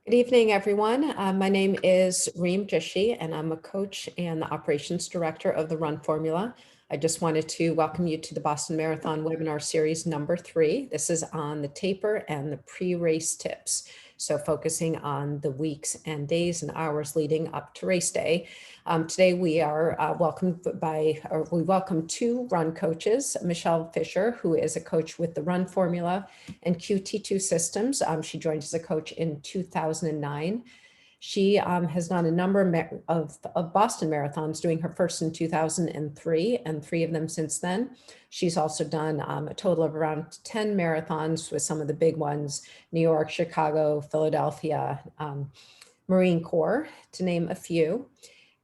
Good evening, everyone. My name is Reem Jishi, and I'm a coach and the operations director of the Run Formula. I just wanted to welcome you to the Boston Marathon webinar series number 3. This is on the taper and the pre-race tips. So focusing on the weeks and days and hours leading up to race day. Today we are we welcome 2 run coaches, Michelle Fisher, who is a coach with the Run Formula and QT2 Systems. She joined as a coach in 2009. She has done a number of Boston marathons, doing her first in 2003 and 3 of them since then. She's also done a total of around 10 marathons with some of the big ones: New York, Chicago, Philadelphia, Marine Corps, to name a few.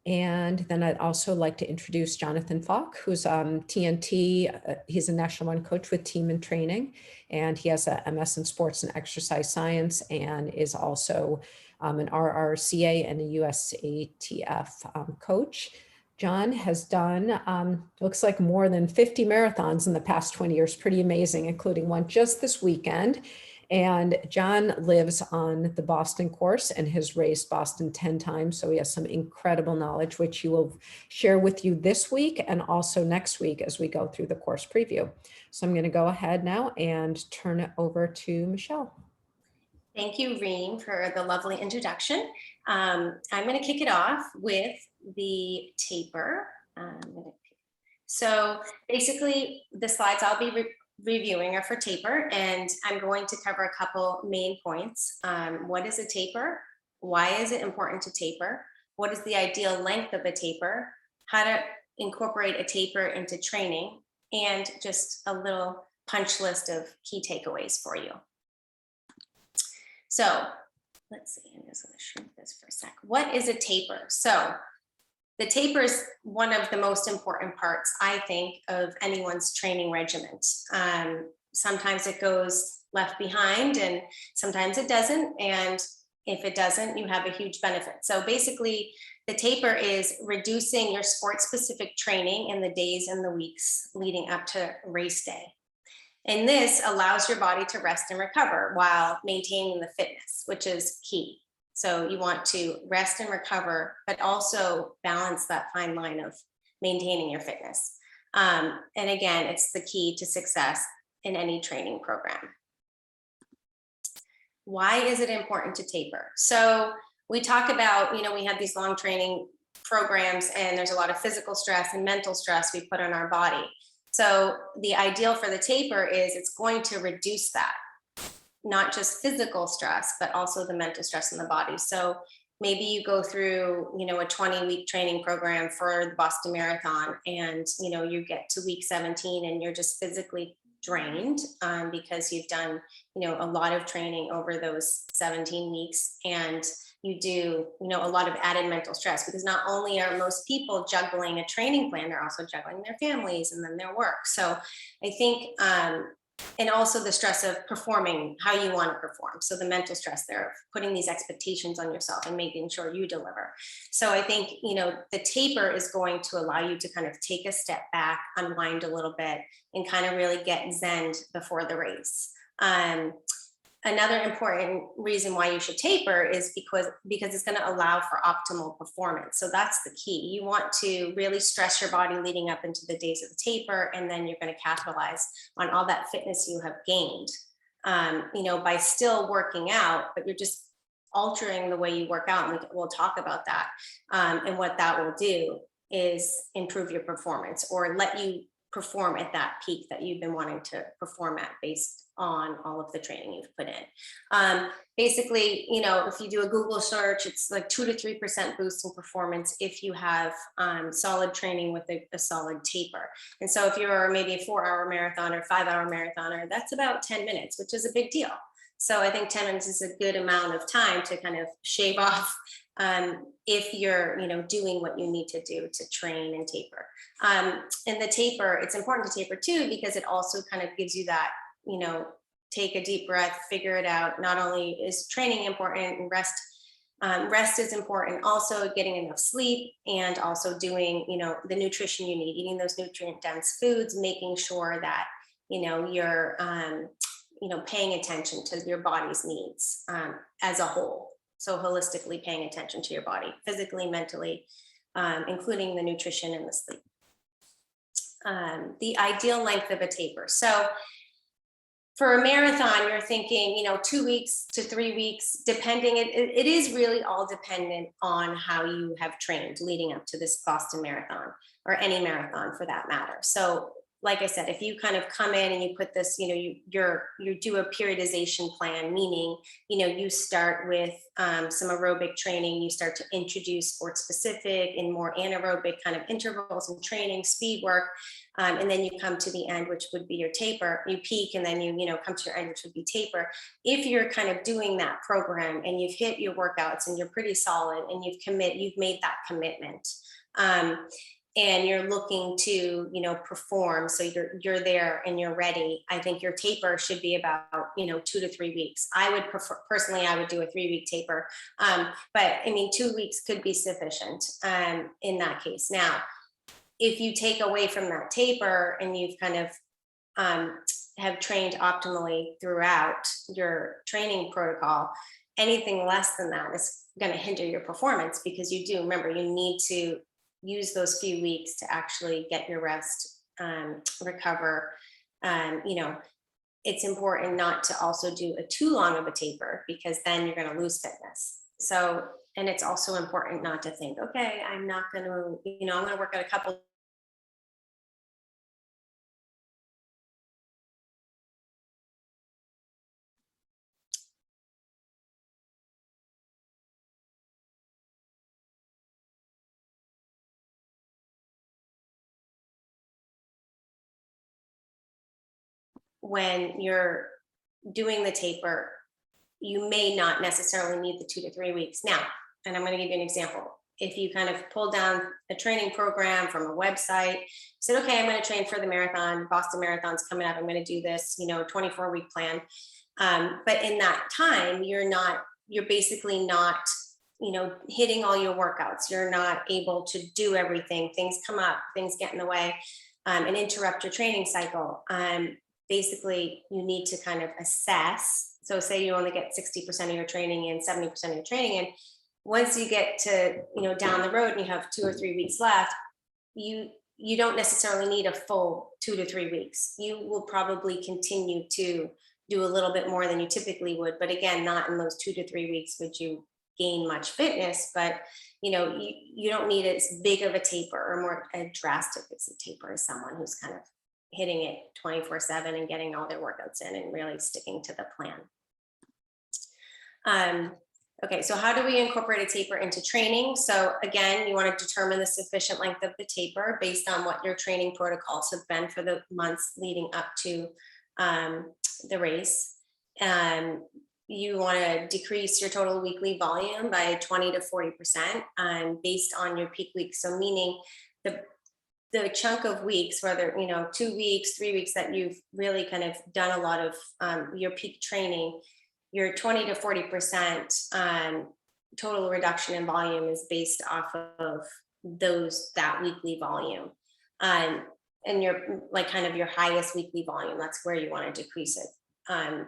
And then I'd also like to introduce Jonathan Falk, who's TNT. He's a National Run coach with Team and Training, and he has a MS in Sports and Exercise Science, and is also an RRCA and a USATF coach. John has done, looks like more than 50 marathons in the past 20 years, pretty amazing, including one just this weekend. And John lives on the Boston course and has raced Boston 10 times. So he has some incredible knowledge, which he will share with you this week and also next week as we go through the course preview. So I'm going to go ahead now and turn it over to Michelle. Thank you, Reem, for the lovely introduction. I'm going to kick it off with the taper. So basically, the slides I'll be reviewing are for taper, and I'm going to cover a couple main points. What is a taper? Why is it important to taper? What is the ideal length of a taper? How to incorporate a taper into training, and just a little punch list of key takeaways for you. So let's see, I'm just going to shrink this for a sec. What is a taper? So the taper is one of the most important parts, I think, of anyone's training regimen. Sometimes it goes left behind and sometimes it doesn't. And if it doesn't, you have a huge benefit. So basically, the taper is reducing your sport-specific training in the days and the weeks leading up to race day. And this allows your body to rest and recover while maintaining the fitness, which is key. So you want to rest and recover, but also balance that fine line of maintaining your fitness. And again, it's the key to success in any training program. Why is it important to taper? So we talk about, we have these long training programs, and there's a lot of physical stress and mental stress we put on our body. So the ideal for the taper is it's going to reduce that, not just physical stress, but also the mental stress in the body. So maybe you go through, a 20-week training program for the Boston Marathon, and, you get to week 17 and you're just physically drained because you've done, a lot of training over those 17 weeks. And you do, a lot of added mental stress, because not only are most people juggling a training plan, they're also juggling their families and then their work. So I think, and also the stress of performing how you want to perform. So the mental stress there of putting these expectations on yourself and making sure you deliver. So I think, the taper is going to allow you to kind of take a step back, unwind a little bit, and kind of really get zen before the race. Another important reason why you should taper is because it's going to allow for optimal performance. So that's the key. You want to really stress your body leading up into the days of the taper, and then you're going to capitalize on all that fitness you have gained, by still working out, but you're just altering the way you work out. And we'll talk about that. And what that will do is improve your performance, or let you perform at that peak that you've been wanting to perform at based on all of the training you've put in. Basically, if you do a Google search, it's like 2 to 3% boost in performance if you have solid training with a solid taper. And so if you're maybe a 4-hour marathon or 5-hour marathoner, that's about 10 minutes, which is a big deal. So I think 10 minutes is a good amount of time to kind of shave off if you're, doing what you need to do to train and taper. And the taper, it's important to taper too, because it also kind of gives you that, take a deep breath, figure it out. Not only is training important, and rest is important, also getting enough sleep, and also doing, the nutrition you need, eating those nutrient dense foods, making sure that, you're, paying attention to your body's needs as a whole. So holistically paying attention to your body, physically, mentally, including the nutrition and the sleep. The ideal length of a taper. So for a marathon, you're thinking, 2 weeks to 3 weeks, depending. It is really all dependent on how you have trained leading up to this Boston Marathon, or any marathon for that matter. So like I said, if you kind of come in and you put this, you do a periodization plan, meaning, you start with some aerobic training, you start to introduce sports specific and more anaerobic kind of intervals and training, speed work. And then you come to the end, which would be your taper. You peak, and then you come to your end, which would be taper. If you're kind of doing that program and you've hit your workouts and you're pretty solid and you've made that commitment, and you're looking to perform, so you're there and you're ready, I think your taper should be about 2 to 3 weeks. I would personally I would do a 3-week taper, but I mean 2 weeks could be sufficient in that case. Now, if you take away from that taper and you've kind of have trained optimally throughout your training protocol, anything less than that is going to hinder your performance, because you need to use those few weeks to actually get your rest, recover. It's important not to also do a too long of a taper, because then you're going to lose fitness. So, and it's also important not to think, okay, I'm not going to, I'm going to work out a couple. When you're doing the taper, you may not necessarily need the 2 to 3 weeks. Now, and I'm going to give you an example. If you kind of pull down a training program from a website, said, okay, I'm going to train for the marathon, Boston Marathon's coming up, I'm going to do this, 24-week plan. But in that time, you're basically not, hitting all your workouts. You're not able to do everything. Things come up, things get in the way, and interrupt your training cycle. Basically, you need to kind of assess. So say you only get 60% of your training in, 70% of your training in. Once you get to, down the road and you have 2 or 3 weeks left, you don't necessarily need a full 2 to 3 weeks. You will probably continue to do a little bit more than you typically would. But again, not in those 2 to 3 weeks would you gain much fitness, but you don't need as big of a taper, or more a drastic as a taper as someone who's kind of hitting it 24/7 and getting all their workouts in and really sticking to the plan. Okay, so how do we incorporate a taper into training? So again, you want to determine the sufficient length of the taper based on what your training protocols have been for the months leading up to the race. You want to decrease your total weekly volume by 20 to 40% based on your peak week. So meaning the chunk of weeks, whether 2 weeks, 3 weeks, that you've really kind of done a lot of your peak training, your 20 to 40% total reduction in volume is based off of that weekly volume. And your kind of your highest weekly volume, that's where you want to decrease it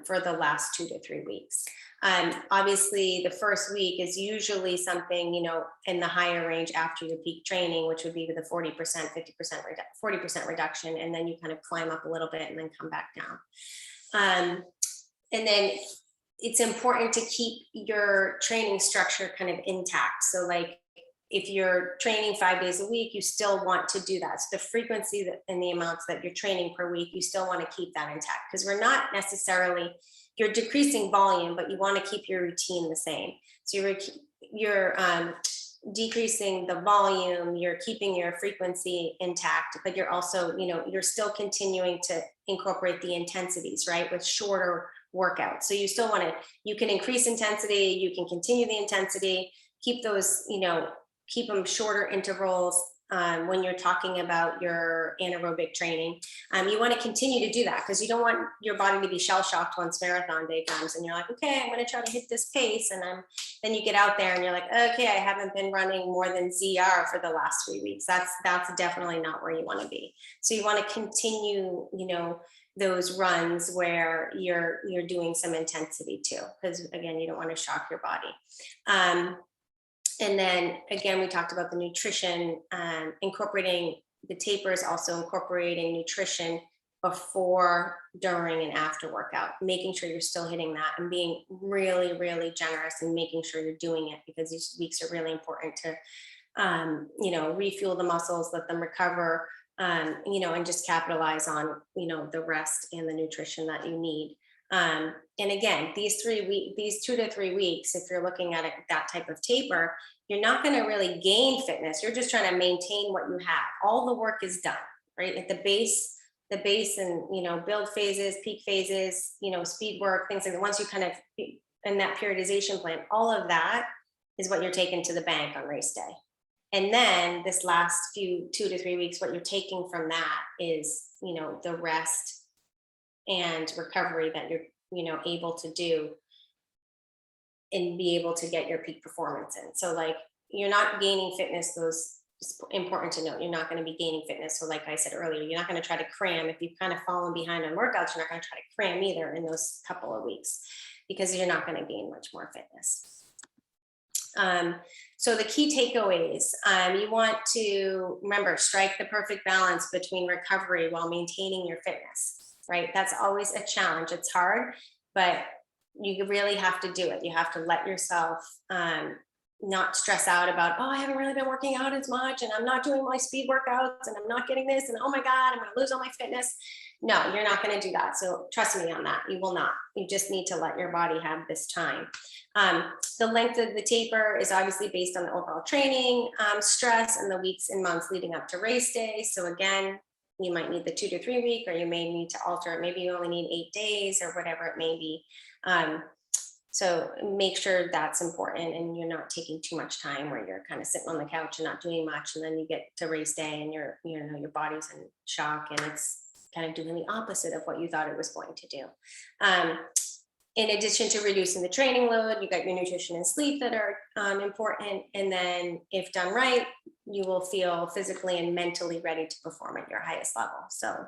for the last 2 to 3 weeks. Obviously, the first week is usually something, in the higher range after your peak training, which would be with a 40%, 50%, 40% reduction. And then you kind of climb up a little bit and then come back down. And then it's important to keep your training structure kind of intact. So like if you're training 5 days a week, you still want to do that. So the frequency and the amounts that you're training per week, you still want to keep that intact, because we're not necessarily, you're decreasing volume, but you want to keep your routine the same. So you're decreasing the volume, you're keeping your frequency intact, but you're also, you're still continuing to incorporate the intensities, right, with shorter workouts. So you still want to, you can increase intensity, you can continue the intensity, keep those, keep them shorter intervals. When you're talking about your anaerobic training, you want to continue to do that, because you don't want your body to be shell-shocked once marathon day comes and you're like, okay, I'm going to try to hit this pace, and then you get out there and you're like, okay, I haven't been running more than ZR for the last 3 weeks. That's definitely not where you want to be. So you want to continue, those runs where you're doing some intensity too, because again, you don't want to shock your body. And then again, we talked about the nutrition, incorporating the tapers, also incorporating nutrition before, during, and after workout, making sure you're still hitting that and being really, really generous and making sure you're doing it, because these weeks are really important to, refuel the muscles, let them recover, and just capitalize on, the rest and the nutrition that you need. And again, these 2 to 3 weeks, if you're looking at it, that type of taper, you're not going to really gain fitness. You're just trying to maintain what you have. All the work is done, right? At the base and, build phases, peak phases, speed work, things like that. Once you kind of in that periodization plan, all of that is what you're taking to the bank on race day. And then this last 2 to 3 weeks, what you're taking from that is, the rest and recovery that you're, able to do and be able to get your peak performance in. So like, you're not gaining fitness, those, it's important to note, you're not going to be gaining fitness. So like I said earlier, you're not going to try to cram. If you've kind of fallen behind on workouts, you're not going to try to cram either in those couple of weeks, because you're not going to gain much more fitness. So the key takeaways, you want to remember, strike the perfect balance between recovery while maintaining your fitness, right? That's always a challenge. It's hard, but you really have to do it. You have to let yourself not stress out about, oh, I haven't really been working out as much, and I'm not doing my speed workouts, and I'm not getting this, and oh my God, I'm going to lose all my fitness. No, you're not going to do that. So trust me on that. You will not. You just need to let your body have this time. The length of the taper is obviously based on the overall training, stress, and the weeks and months leading up to race day. So again, you might need the 2 to 3 week, or you may need to alter it. Maybe you only need 8 days or whatever it may be. So make sure that's important, and you're not taking too much time where you're kind of sitting on the couch and not doing much, and then you get to race day and your body's in shock and it's kind of doing the opposite of what you thought it was going to do. In addition to reducing the training load, you got your nutrition and sleep that are important. And then if done right, you will feel physically and mentally ready to perform at your highest level. So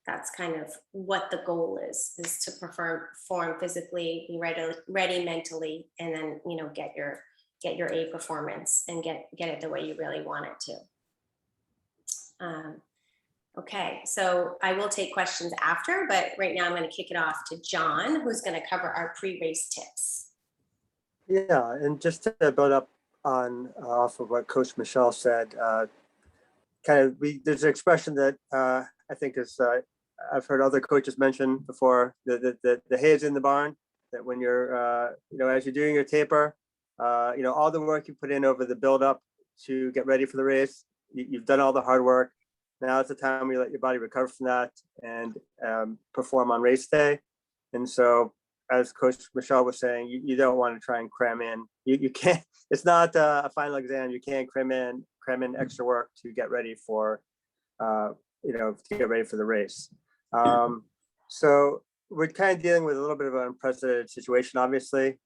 that's kind of what the goal is to perform physically, be ready mentally, and then, get your A performance and get it the way you really want it to. Okay, so I will take questions after, but right now I'm going to kick it off to John, who's going to cover our pre-race tips. Yeah, and just to build up on off of what Coach Michelle said, there's an expression that I think is I've heard other coaches mention before, the hay is in the barn. That when you're as you're doing your taper, all the work you put in over the build up to get ready for the race, you've done all the hard work. Now it's the time where you let your body recover from that and perform on race day. And so, as Coach Michelle was saying, you don't want to try and cram in. You can't. It's not a final exam. You can't cram in extra work to get ready for, to get ready for the race. So we're kind of dealing with a little bit of an unprecedented situation, obviously,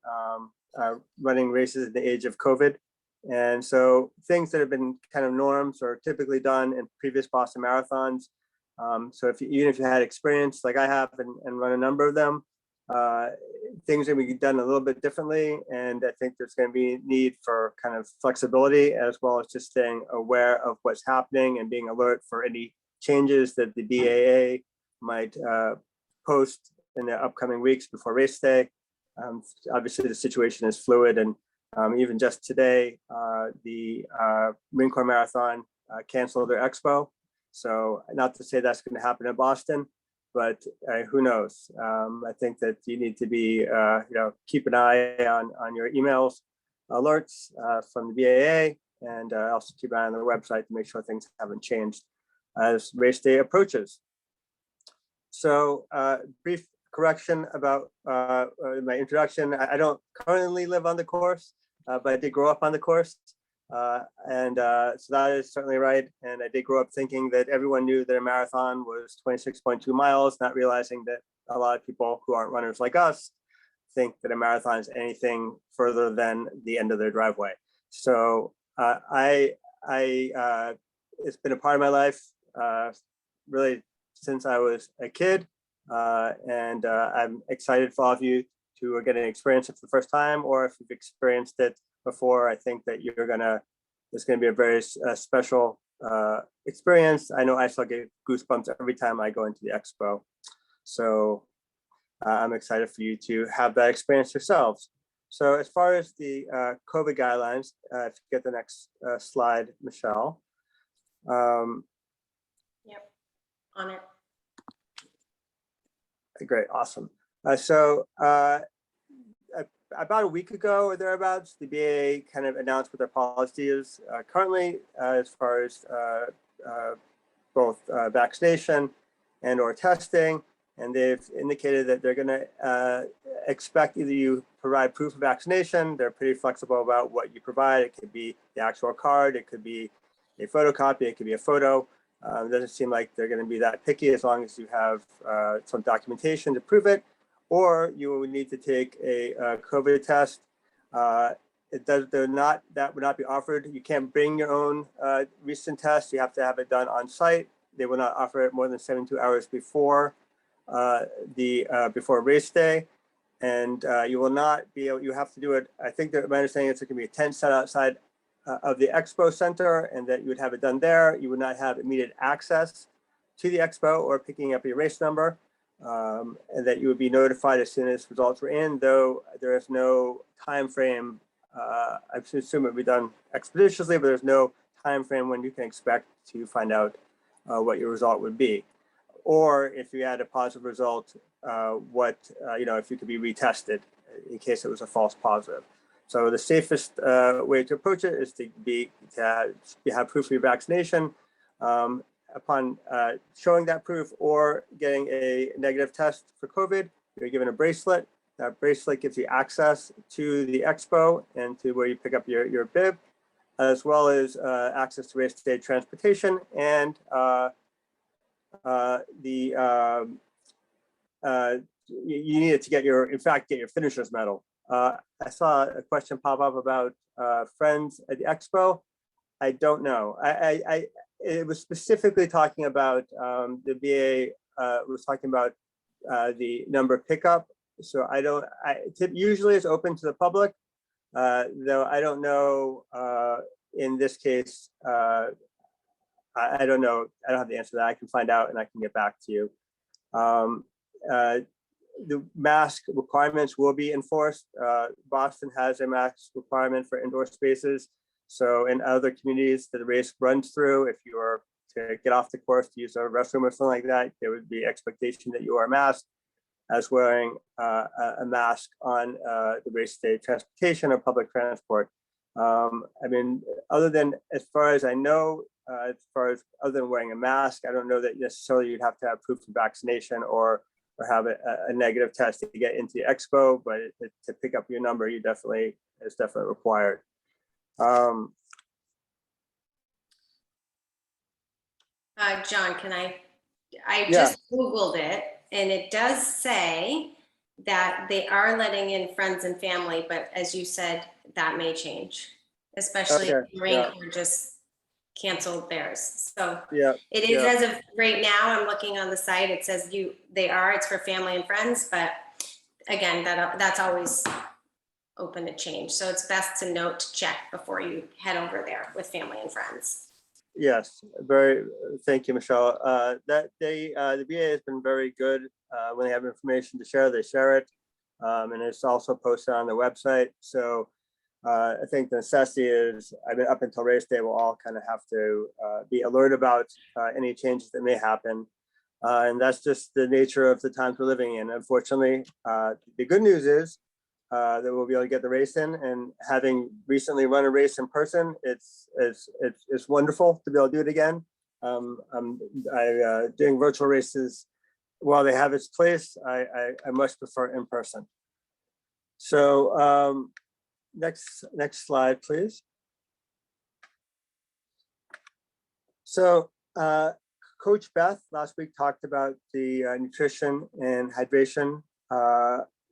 running races in the age of COVID. And so things that have been kind of norms or typically done in previous Boston marathons. So even if you had experience like I have and run a number of them, things that we get done a little bit differently. And I think there's going to be need for kind of flexibility, as well as just staying aware of what's happening and being alert for any changes that the BAA might post in the upcoming weeks before race day. Obviously, the situation is fluid, and even just today, the Marine Corps Marathon canceled their Expo. So not to say that's going to happen in Boston, but who knows? I think that you need to be, keep an eye on your emails, alerts from the BAA, and also keep an eye on their website to make sure things haven't changed as race day approaches. So brief correction about my introduction. I don't currently live on the course, but I did grow up on the course. So that is certainly right. And I did grow up thinking that everyone knew that a marathon was 26.2 miles, not realizing that a lot of people who aren't runners like us think that a marathon is anything further than the end of their driveway. So it's been a part of my life really since I was a kid. I'm excited for all of you who are getting to experience it for the first time, or if you've experienced it before. I think that it's gonna be a very special experience. I know I still get goosebumps every time I go into the expo. So I'm excited for you to have that experience yourselves. So as far as the COVID guidelines, if you get the next slide, Michelle. Yep, on it. Great, awesome. About a week ago or thereabouts, the BA kind of announced what their policy is currently as far as both vaccination and or testing. And they've indicated that they're going to expect either you provide proof of vaccination. They're pretty flexible about what you provide. It could be the actual card. It could be a photocopy. It could be a photo. It doesn't seem like they're going to be that picky as long as you have some documentation to prove it, or you will need to take a COVID test. That would not be offered. You can't bring your own recent test. You have to have it done on site. They will not offer it more than 72 hours before before race day, and you will not be able. You have to do it. I think that my understanding is it can be a tent set outside of the Expo Center, and that you would have it done there. You would not have immediate access to the Expo or picking up your race number, and that you would be notified as soon as results were in. Though there is no time frame. I assume it would be done expeditiously, but there's no time frame when you can expect to find out what your result would be. Or if you had a positive result, if you could be retested in case it was a false positive. So the safest way to approach it is to have proof of your vaccination. Upon showing that proof or getting a negative test for COVID, you're given a bracelet. That bracelet gives you access to the Expo and to where you pick up your bib, as well as access to race day transportation and you needed to get your finisher's medal. I saw a question pop up about friends at the Expo. I don't know. It was specifically talking about the VA was talking about the number pickup. So usually it's open to the public, though I don't know in this case. I don't know. I don't have the answer to that. I can find out and I can get back to you. The mask requirements will be enforced. Boston has a mask requirement for indoor spaces. So in other communities that the race runs through, if you are to get off the course to use a restroom or something like that, there would be expectation that you are masked, as wearing a mask on the race day transportation or public transport. Other than, as far as I know, other than wearing a mask, I don't know that necessarily you'd have to have proof of vaccination or have a negative test to get into the Expo, but to pick up your number, it's definitely required. John, I just Googled it, and it does say that they are letting in friends and family, but as you said, that may change, especially if the Marine Corps just canceled theirs. So it is as of right now. I'm looking on the site. It says it's for family and friends, but again, that's always open to change. So it's best to check before you head over there with family and friends. Yes, thank you, Michelle. The VA has been very good when they have information to share, they share it. And it's also posted on the website. So I think the necessity is, up until race day, we'll all kind of have to be alert about any changes that may happen. And that's just the nature of the times we're living in. Unfortunately, the good news is that we'll be able to get the race in, and having recently run a race in person, it's wonderful to be able to do it again. Doing virtual races, while they have its place, I much prefer in person. So next slide, please. So Coach Beth last week talked about the nutrition and hydration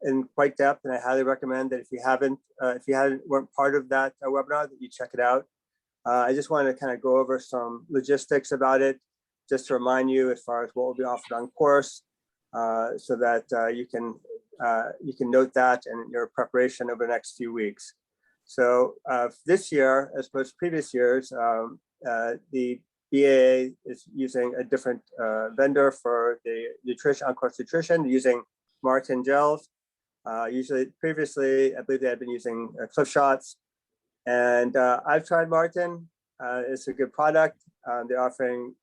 in quite depth, and I highly recommend that if you weren't part of that webinar, that you check it out. I just wanted to kind of go over some logistics about it, just to remind you as far as what will be offered on course. so that you can note that in your preparation over the next few weeks. So this year, as opposed to previous years, the BAA is using a different vendor for the nutrition, on-course nutrition, using Martin gels. Usually, previously, I believe they had been using Cliff Shots. And I've tried Martin. It's a good product. They're offering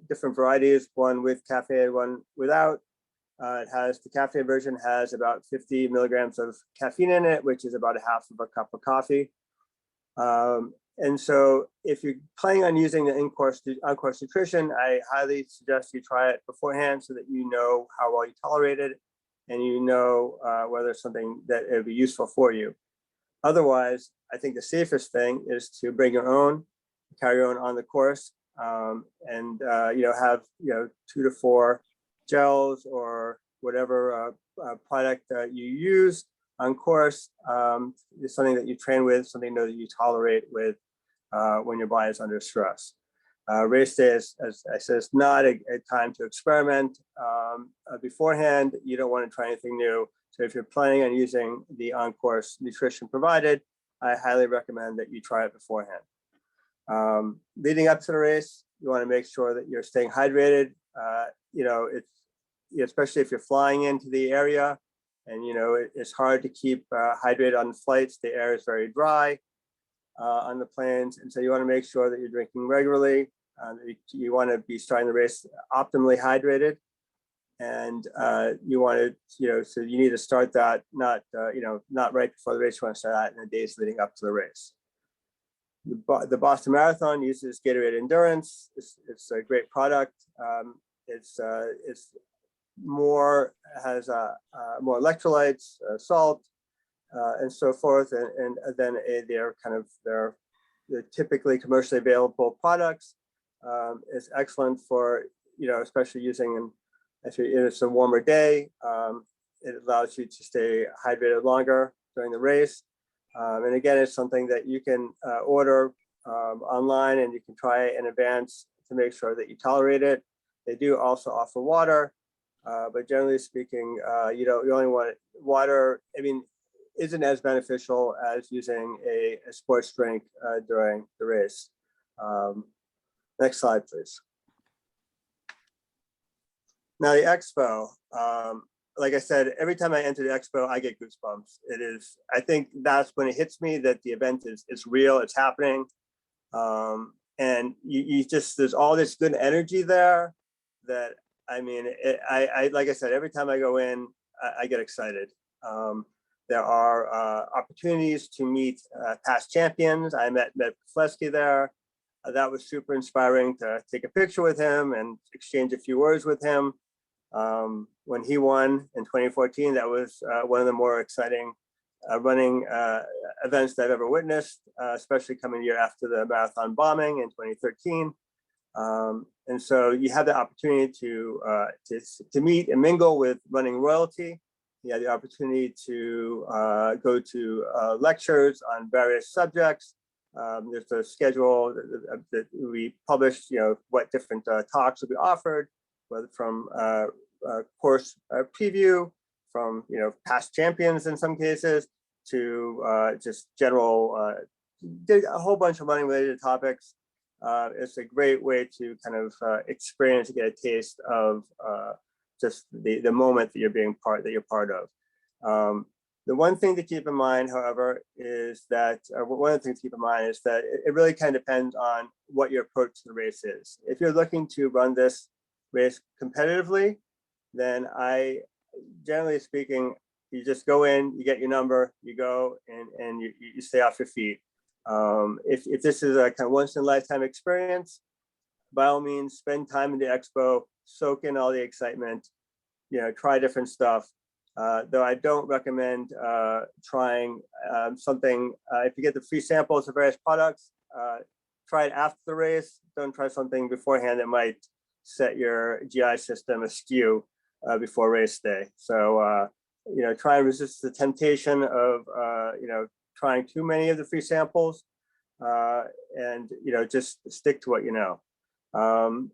different varieties, one with caffeine, one without. It has, the caffeine version has about 50 milligrams of caffeine in it, which is about a half of a cup of coffee. And so if you're planning on using the on-course nutrition, I highly suggest you try it beforehand so that you know how well you tolerate it and you know whether it's something that it would be useful for you. Otherwise, I think the safest thing is to bring your own, carry your own on the course, and have 2 to 4 gels or whatever product you use on course. Is something that you train with, something that you tolerate with when your body is under stress. Race day, as I said, is not a time to experiment beforehand. You don't want to try anything new. So if you're planning on using the on-course nutrition provided, I highly recommend that you try it beforehand. Leading up to the race, you want to make sure that you're staying hydrated. It's especially if you're flying into the area, and it's hard to keep hydrated on the flights. The air is very dry on the planes, and so you want to make sure that you're drinking regularly. You want to be starting the race optimally hydrated, and you want to, so you need to start that not right before the race. You want to start that in the days leading up to the race. The Boston Marathon uses Gatorade Endurance. It's a great product. It's more, has more electrolytes, salt, and so forth, and then they're typically commercially available products. It's excellent for especially using if it's a warmer day. It allows you to stay hydrated longer during the race. And again, it's something that you can order online, and you can try it in advance to make sure that you tolerate it. They do also offer water, but generally speaking, you only want water. I mean, isn't as beneficial as using a sports drink during the race. Next slide, please. Now the Expo. Like I said, every time I enter the Expo, I get goosebumps. I think that's when it hits me that the event is real, it's happening. And there's all this good energy there that, I mean, I like I said, every time I go in, I get excited. There are opportunities to meet past champions. I met Plesky there. That was super inspiring to take a picture with him and exchange a few words with him. When he won in 2014, that was one of the more exciting running events that I've ever witnessed, especially coming a year after the marathon bombing in 2013. And so you have the opportunity to meet and mingle with running royalty. You have the opportunity to go to lectures on various subjects. There's a schedule that we published, what different talks will be offered, whether from course preview, from past champions in some cases, to just general, a whole bunch of running related topics. It's a great way to kind of experience, get a taste of just the moment that you're part of. The one thing to keep in mind, however, is that one of the things to keep in mind is that it really kind of depends on what your approach to the race is. If you're looking to run this race competitively, then generally speaking, you just go in, you get your number, you go and you stay off your feet. If this is a kind of once in a lifetime experience, by all means, spend time in the Expo, soak in all the excitement, try different stuff. Though I don't recommend trying something, if you get the free samples of various products, try it after the race. Don't try something beforehand that might set your GI system askew before race day. So, try and resist the temptation of, trying too many of the free samples, and, just stick to what you know.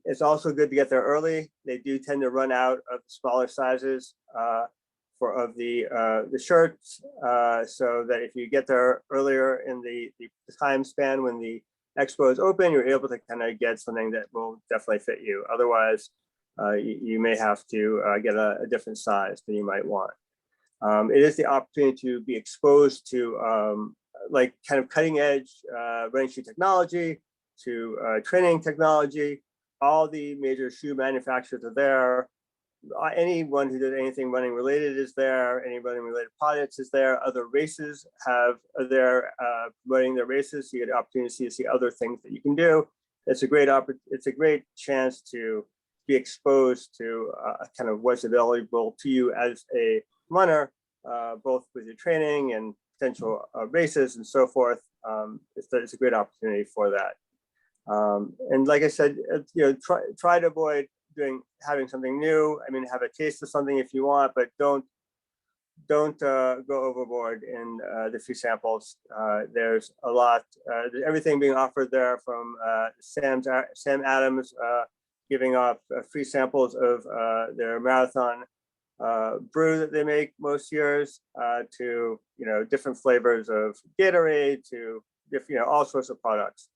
It's also good to get there early. They do tend to run out of smaller sizes of the shirts, so that if you get there earlier in the time span when the expo is open, you're able to kind of get something that will definitely fit you. Otherwise, you may have to get a different size than you might want. It is the opportunity to be exposed to like kind of cutting edge running shoe technology, to training technology. All the major shoe manufacturers are there. Anyone who did anything running related is there. Any running related products is there. Other races are there running their races. So you get an opportunity to see other things that you can do. It's a great chance to be exposed to kind of what's available to you as a runner, both with your training and potential races and so forth. It's a great opportunity for that. And like I said, try to avoid having something new. I mean, have a taste of something if you want, but don't go overboard in the free samples. There's a lot, everything being offered there, from Sam Adams giving off free samples of their marathon brew that they make most years, to different flavors of Gatorade, to all sorts of products.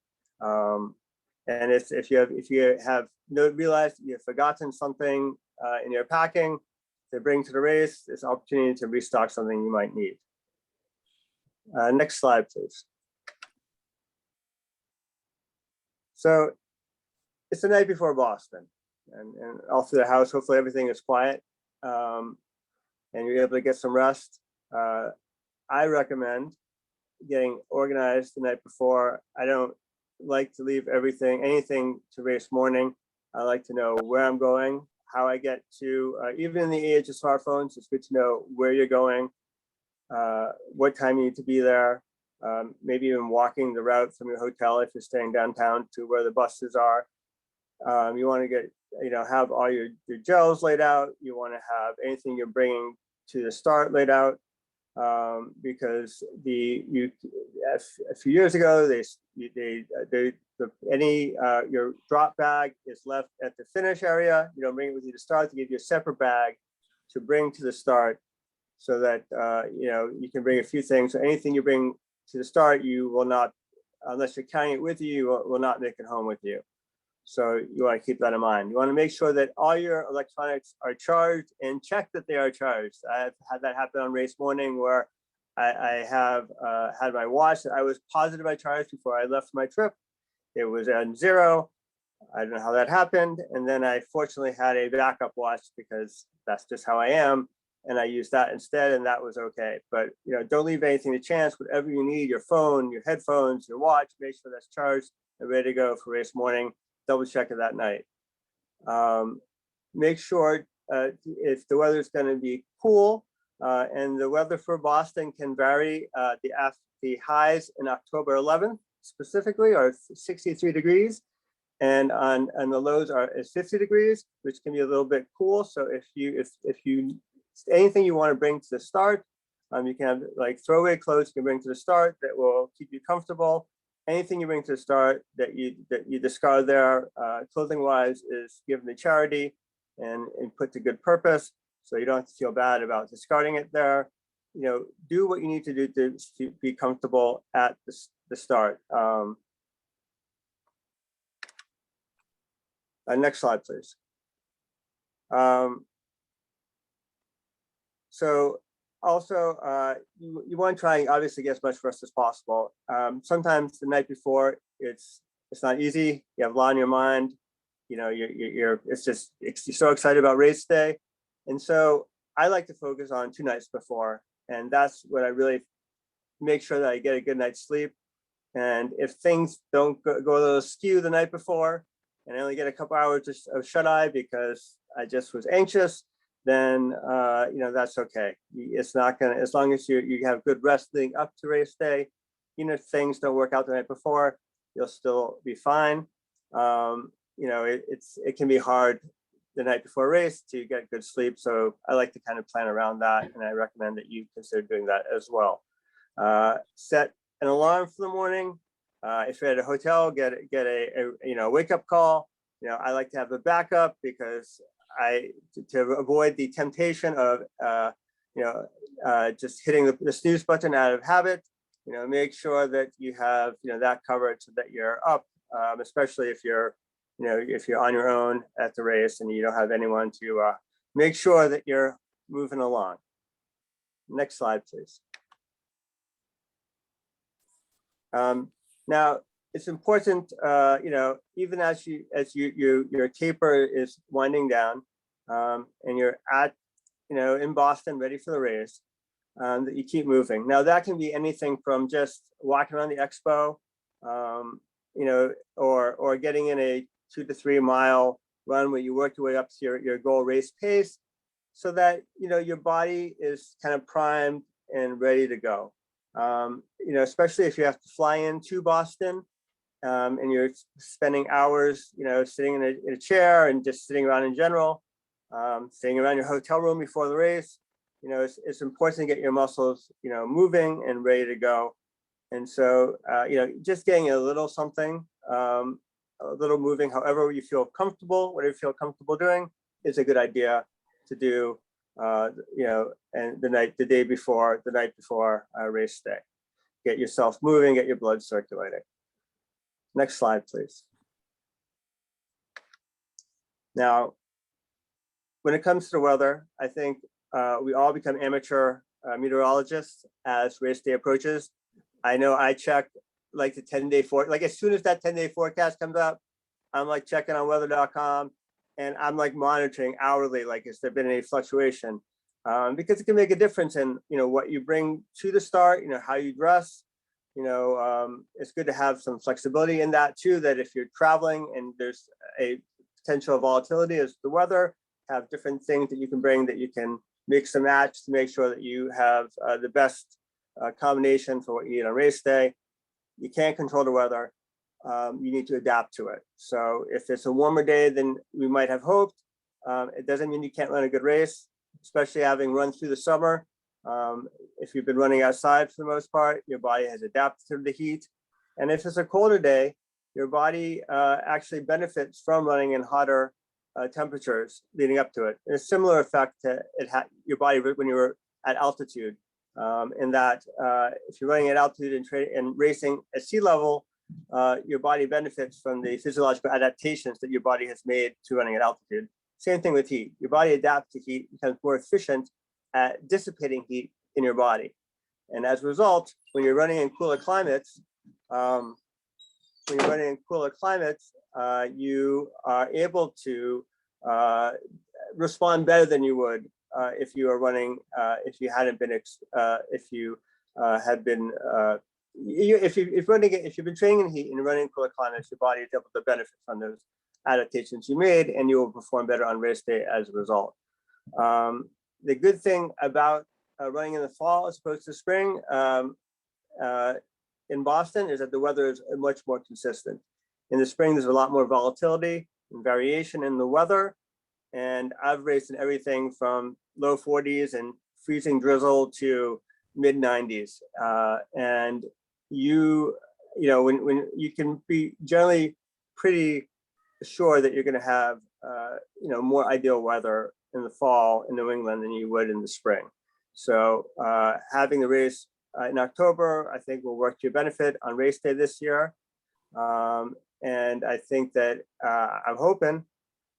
And if you have realized you've forgotten something in your packing to bring to the race, it's an opportunity to restock something you might need. Next slide, please. So it's the night before Boston, and all through the house, hopefully everything is quiet, and you're able to get some rest. I recommend getting organized the night before. I don't like to leave anything to race morning. I like to know where I'm going, how I get to, even in the age of smartphones, it's good to know where you're going, what time you need to be there, maybe even walking the route from your hotel if you're staying downtown to where the buses are. You want to get, have all your gels laid out. You want to have anything you're bringing to the start laid out, because a few years ago, your drop bag is left at the finish area. You don't bring it with you to start. They give you a separate bag to bring to the start, so that you can bring a few things. So anything you bring to the start, you will not, unless you're carrying it with you, will not make it home with you. So you want to keep that in mind. You want to make sure that all your electronics are charged, and check that they are charged. I've had that happen on race morning, where I have had my watch that I was positive I charged before I left my trip. It was at 0. I don't know how that happened. And then I fortunately had a backup watch, because that's just how I am. And I used that instead, and that was okay. But don't leave anything to chance. Whatever you need, your phone, your headphones, your watch, make sure that's charged and ready to go for race morning. Double check it that night. Make sure if the weather is going to be cool, and the weather for Boston can vary. The highs in October 11th specifically are 63 degrees, and the lows is 50 degrees, which can be a little bit cool. So if anything you want to bring to the start, you can have like throwaway clothes you can bring to the start that will keep you comfortable. Anything you bring to the start that you discard there, clothing wise, is given to charity and put to good purpose. So you don't have to feel bad about discarding it there. Do what you need to do to be comfortable at the start. Next slide, please. So also, you want to try, obviously, get as much rest as possible. Sometimes the night before, it's not easy. You have a lot on your mind. You're so excited about race day, and so I like to focus on 2 nights before, and that's when I really make sure that I get a good night's sleep. And if things don't go a little skew the night before, and I only get a couple hours of shut eye because I just was anxious, then that's okay. It's not gonna, as long as you have good rest leading up to race day, if things don't work out the night before, you'll still be fine. It can be hard the night before race to get good sleep, so I like to kind of plan around that, and I recommend that you consider doing that as well. Set an alarm for the morning. If you're at a hotel, get a wake up call I like to have a backup because to avoid the temptation of just hitting the snooze button out of habit. Make sure that you have that coverage so that you're up, especially if you're on your own at the race and you don't have anyone to make sure that you're moving along. Next slide, please. Now, it's important, even as your taper is winding down, and you're at, in Boston, ready for the race, that you keep moving. Now, that can be anything from just walking around the Expo, or getting in a 2 to 3 mile run where you work your way up to your goal race pace, so that your body is kind of primed and ready to go. Especially if you have to fly into Boston, and you're spending hours, sitting in a chair and just sitting around in general, sitting around your hotel room before the race. It's important to get your muscles, moving and ready to go. And so, just getting a little something, a little moving, however you feel comfortable, whatever you feel comfortable doing, is a good idea to do, and the night before race day. Get yourself moving, get your blood circulating. Next slide, please. Now, when it comes to the weather, I think we all become amateur meteorologists as race day approaches. I know I check like the 10-day forecast, like as soon as that 10-day forecast comes up, I'm like checking on weather.com and I'm like monitoring hourly, like has there been any fluctuation? Because it can make a difference in, what you bring to the start, how you dress. It's good to have some flexibility in that too, that if you're traveling and there's a potential volatility as the weather, have different things that you can bring that you can mix and match to make sure that you have the best combination for what you need on race day. You can't control the weather. You need to adapt to it. So if it's a warmer day than we might have hoped, it doesn't mean you can't run a good race, especially having run through the summer. If you've been running outside for the most part, your body has adapted to the heat. And if it's a colder day, your body actually benefits from running in hotter temperatures leading up to it. And a similar effect to your body when you were at altitude, in that if you're running at altitude and racing at sea level, your body benefits from the physiological adaptations that your body has made to running at altitude. Same thing with heat. Your body adapts to heat, becomes more efficient at dissipating heat in your body. And as a result, when you're running in cooler climates, you are able to respond better than you would if you are running, if you've been training in heat and running in cooler climates, your body is able to benefit from those adaptations you made, and you will perform better on race day as a result. The good thing about running in the fall as opposed to spring in Boston is that the weather is much more consistent. In the spring, there's a lot more volatility and variation in the weather. And I've raced in everything from low 40s and freezing drizzle to mid 90s. And when you can be generally pretty sure that you're going to have, more ideal weather in the fall in New England than you would in the spring. So having the race in October, I think will work to your benefit on race day this year. And I think that I'm hoping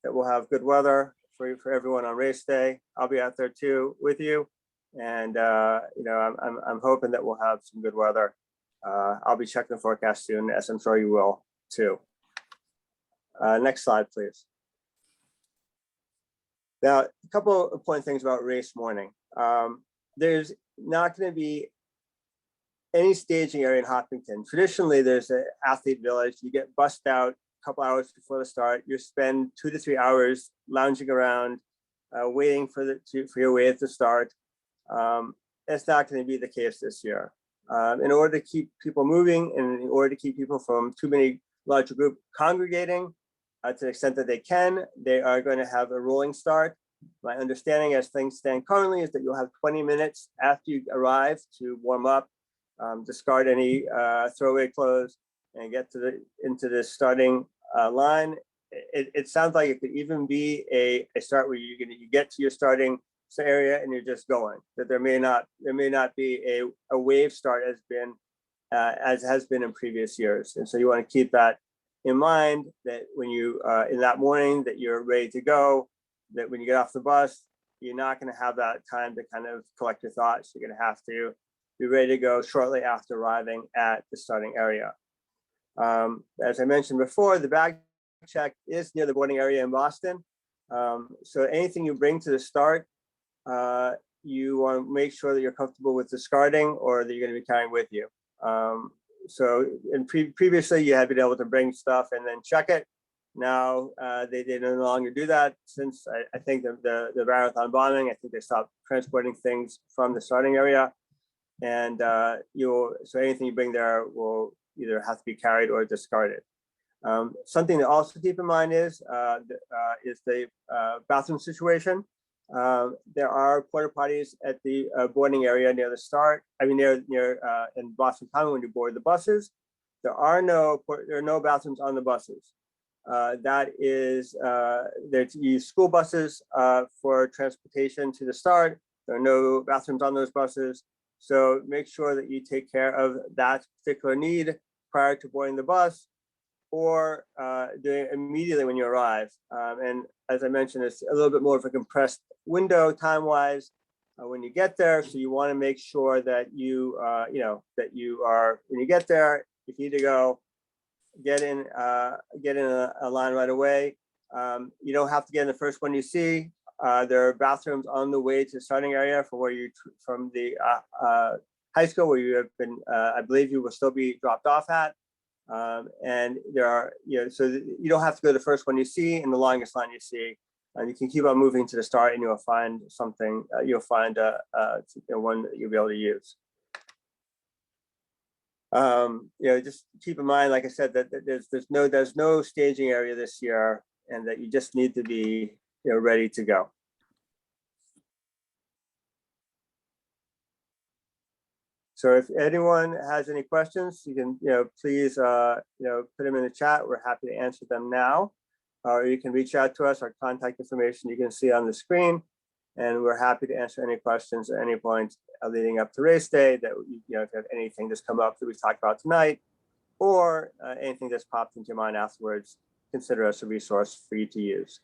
that we'll have good weather for everyone on race day. I'll be out there too with you. And, I'm hoping that we'll have some good weather. I'll be checking the forecast soon, as I'm sure you will too. Next slide, please. Now, a couple of important things about race morning. There's not going to be any staging area in Hopkinton. Traditionally, there's an athlete village. You get bussed out a couple hours before the start. You spend 2 to 3 hours lounging around, waiting for your wave to start. That's not going to be the case this year. In order to keep people moving and in order to keep people from too many larger group congregating, to the extent that they can, they are going to have a rolling start. My understanding as things stand currently is that you'll have 20 minutes after you arrive to warm up, discard any throwaway clothes, and get into the starting line. it sounds like it could even be a start where you get to your starting area and you're just going. That there may not be a wave start as has been in previous years, and so you want to keep that in mind. That when you in that morning that you're ready to go. That when you get off the bus, you're not going to have that time to kind of collect your thoughts. You're going to have to be ready to go shortly after arriving at the starting area. As I mentioned before, the bag check is near the boarding area in Boston. So anything you bring to the start, you want to make sure that you're comfortable with discarding or that you're going to be carrying with you. So previously you had been able to bring stuff and then check it. Now they no longer do that since I think the marathon bombing. I think they stopped transporting things from the starting area, and so anything you bring there will either have to be carried or discarded. Something to also keep in mind is the bathroom situation. There are porta potties at the boarding area near the start. I mean, near in Boston Common when you board the buses. There are no bathrooms on the buses. That is, they use school buses for transportation to the start. There are no bathrooms on those buses. So make sure that you take care of that particular need prior to boarding the bus or doing it immediately when you arrive. And as I mentioned, it's a little bit more of a compressed window time-wise when you get there. So you want to make sure that that you are, when you get there, if you need to go, get in a line right away. You don't have to get in the first one you see. There are bathrooms on the way to the starting area from the high school where you have been, I believe you will still be dropped off at. And there are, so you don't have to go to the first one you see and the longest line you see. And you can keep on moving to the start and you'll find something, you'll find one that you'll be able to use. Just keep in mind, like I said, that there's no staging area this year, and that you just need to be ready to go. So if anyone has any questions, you can please put them in the chat. We're happy to answer them now, or you can reach out to us. Our contact information you can see on the screen, and we're happy to answer any questions at any point leading up to race day. That if you have anything that's come up that we've talked about tonight, or anything that's popped into your mind afterwards, consider us a resource for you to use.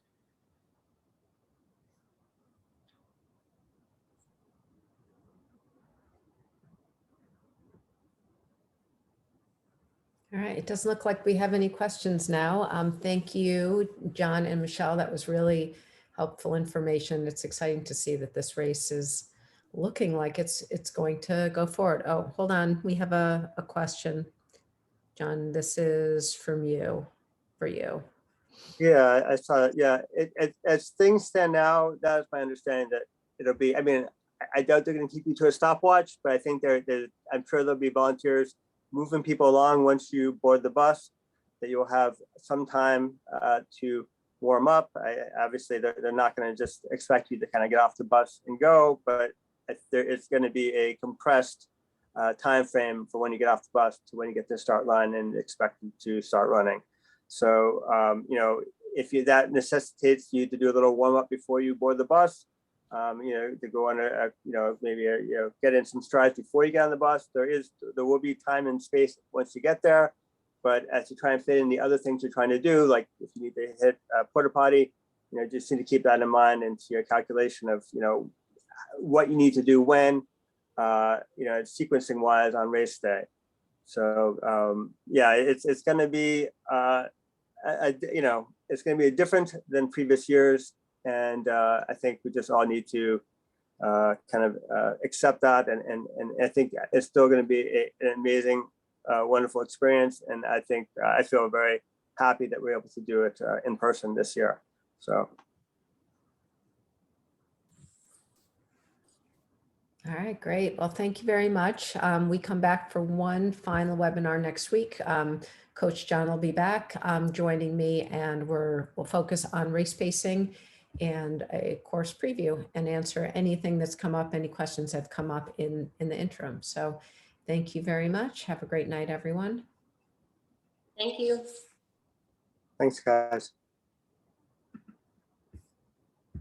All right, it doesn't look like we have any questions now. Thank you, John and Michelle. That was really helpful information. It's exciting to see that this race is looking like it's going to go forward. Oh, hold on. We have a question. John, this is for you. Yeah, I saw it. Yeah, as things stand now, that is my understanding that it'll be, I mean, I doubt they're going to keep you to a stopwatch, but I think I'm sure there'll be volunteers moving people along once you board the bus, that you'll have some time to warm up. Obviously, they're not going to just expect you to kind of get off the bus and go, but it's going to be a compressed time frame for when you get off the bus to when you get to the start line and expected to start running. So, if that necessitates you to do a little warm up before you board the bus, to go on maybe get in some strides before you get on the bus. There will be time and space once you get there, but as you try and fit in the other things you're trying to do, like if you need to hit a porta potty, just need to keep that in mind into your calculation of what you need to do when, sequencing wise on race day. So it's going to be it's going to be different than previous years. And I think we just all need to kind of accept that. And I think it's still going to be an amazing, wonderful experience. And I think I feel very happy that we're able to do it in person this year. So. All right, great. Well, thank you very much. We come back for one final webinar next week. Coach John will be back joining me, and we'll focus on race pacing and a course preview and answer anything that's come up, any questions that have come up in the interim. So thank you very much. Have a great night, everyone. Thank you. Thanks, guys.